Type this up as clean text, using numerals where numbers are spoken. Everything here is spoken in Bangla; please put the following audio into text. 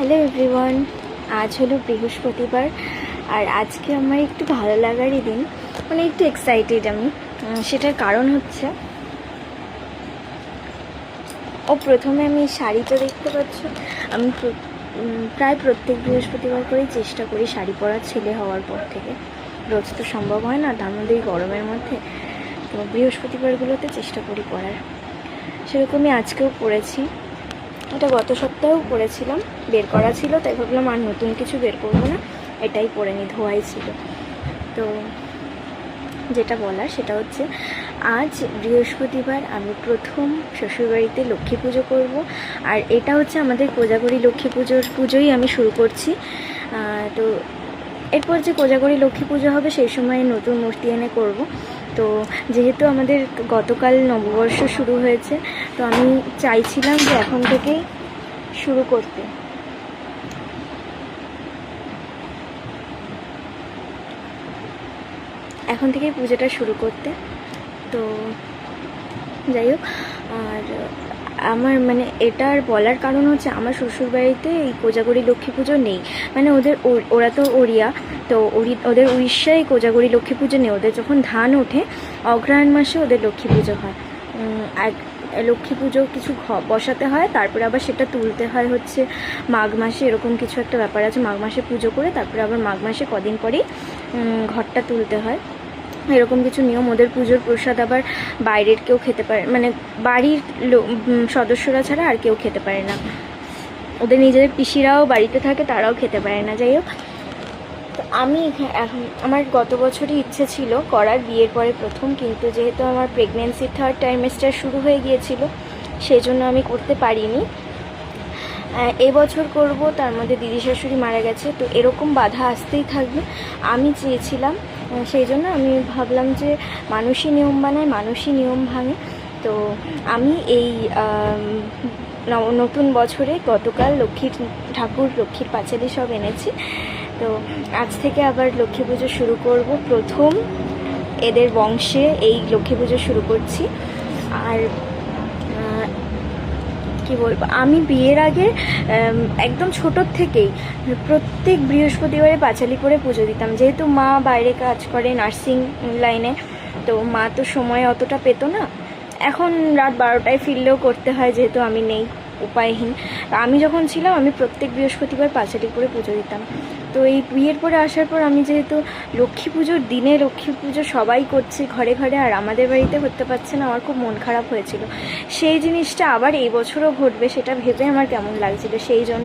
হ্যালো এভরিওয়ান, আজ হলো বৃহস্পতিবার আর আজকে আমার একটু ভালো লাগারই দিন, মানে একটু এক্সাইটেড আমি। সেটার কারণ হচ্ছে প্রথমে আমি শাড়িটা দেখতে পাচ্ছ। আমি প্রায় প্রত্যেক বৃহস্পতিবার করেই চেষ্টা করি শাড়ি পরার, ছেলে হওয়ার পর থেকে। রোজ তো সম্ভব হয় না, তার মধ্যে এই গরমের মধ্যে। তো বৃহস্পতিবারগুলোতে চেষ্টা করি পরার। সেরকমই আজকেও পরেছি। এটা গত সপ্তাহেও পরেছিলাম, বের করা ছিল, তাই ভাবলাম আর নতুন কিছু বের করবো না, এটাই পরে নি, ধোয়াই ছিল। তো যেটা বলার সেটা হচ্ছে, আজ বৃহস্পতিবার আমি প্রথম শ্বশুরবাড়িতে লক্ষ্মী পুজো করবো। আর এটা হচ্ছে আমাদের কোজাগরী লক্ষ্মী পুজোই আমি শুরু করছি। তো এরপর যে কোজাগরী লক্ষ্মী পুজো হবে সেই সময় নতুন মূর্তি এনে করব। তো যেহেতু আমাদের গতকাল নববর্ষ শুরু হয়েছে, তো আমি চাইছিলাম যে এখন থেকেই শুরু করতে। এখন থেকেই পুজোটা শুরু করতে। তো যাই হোক, আর আমার মানে এটার বলার কারণ হচ্ছে, আমার শ্বশুরবাড়িতে এই কোজাগরী লক্ষ্মী পুজো নেই। মানে ওরা তো ওড়িয়া, তো ওদের উড়িষ্যায় কোজাগরী লক্ষ্মী পুজো নেই। ওদের যখন ধান ওঠে অগ্রহায়ণ মাসে ওদের লক্ষ্মী পুজো হয়। আর লক্ষ্মী পুজো কিছু বসাতে হয়, তারপরে আবার সেটা তুলতে হয় হচ্ছে মাঘ মাসে, এরকম কিছু একটা ব্যাপার আছে। মাঘ মাসে পুজো করে তারপরে আবার মাঘ মাসে কদিন পরেই ঘরটা তুলতে হয়, এরকম কিছু নিয়ম। ওদের পুজোর প্রসাদ আবার বাইরের কেউ খেতে পারে, মানে বাড়ির সদস্যরা ছাড়া আর কেউ খেতে পারে না। ওদের নিজেদের পিসিরাও বাড়িতে থাকে, তারাও খেতে পারে না। যাই হোক, তো আমি এখন আমার গত বছরই ইচ্ছে ছিল করার, বিয়ের পরে প্রথম, কিন্তু যেহেতু আমার প্রেগনেন্সি 3rd ট্রাইমেস্টার শুরু হয়ে গিয়েছিল, সেই জন্য আমি করতে পারিনি। এবছর করব, তার মধ্যে দিদি শাশুড়ি মারা গেছে, তো এরকম বাধা আসতেই থাকবে। আমি চেয়েছিলাম, সেই জন্য আমি ভাবলাম যে মানুষই নিয়ম বানায়, মানুষই নিয়ম ভাঙে। তো আমি এই নতুন বছরে গতকাল লক্ষ্মীর ঠাকুর, লক্ষ্মীর পাঁচালি সব এনেছি। তো আজ থেকে আবার লক্ষ্মী পুজো শুরু করব, প্রথম এদের বংশে এই লক্ষ্মী পুজো শুরু করছি। আর কি বলবো, আমি বিয়ের আগে একদম ছোটোর থেকেই প্রত্যেক বৃহস্পতিবারে পাঁচালি করে পুজো দিতাম। যেহেতু মা বাইরে কাজ করে নার্সিং লাইনে, তো মা তো সময় অতটা পেত না। এখন রাত 12টায় ফিরলেও করতে হয়, যেহেতু আমি নেই, উপায়হীন। আমি যখন ছিলাম আমি প্রত্যেক বৃহস্পতিবার পাঁচালি করে পুজো দিতাম। তো এই বিয়ের পরে আসার পর আমি যেহেতু লক্ষ্মী পুজোর দিনে লক্ষ্মী পুজো সবাই করছে ঘরে ঘরে, আর আমাদের বাড়িতে করতে পারছে না, আমার খুব মন খারাপ হয়েছিল। সেই জিনিসটা আবার এই বছরও ঘটবে, সেটা ভেবে আমার কেমন লাগছিল, সেই জন্য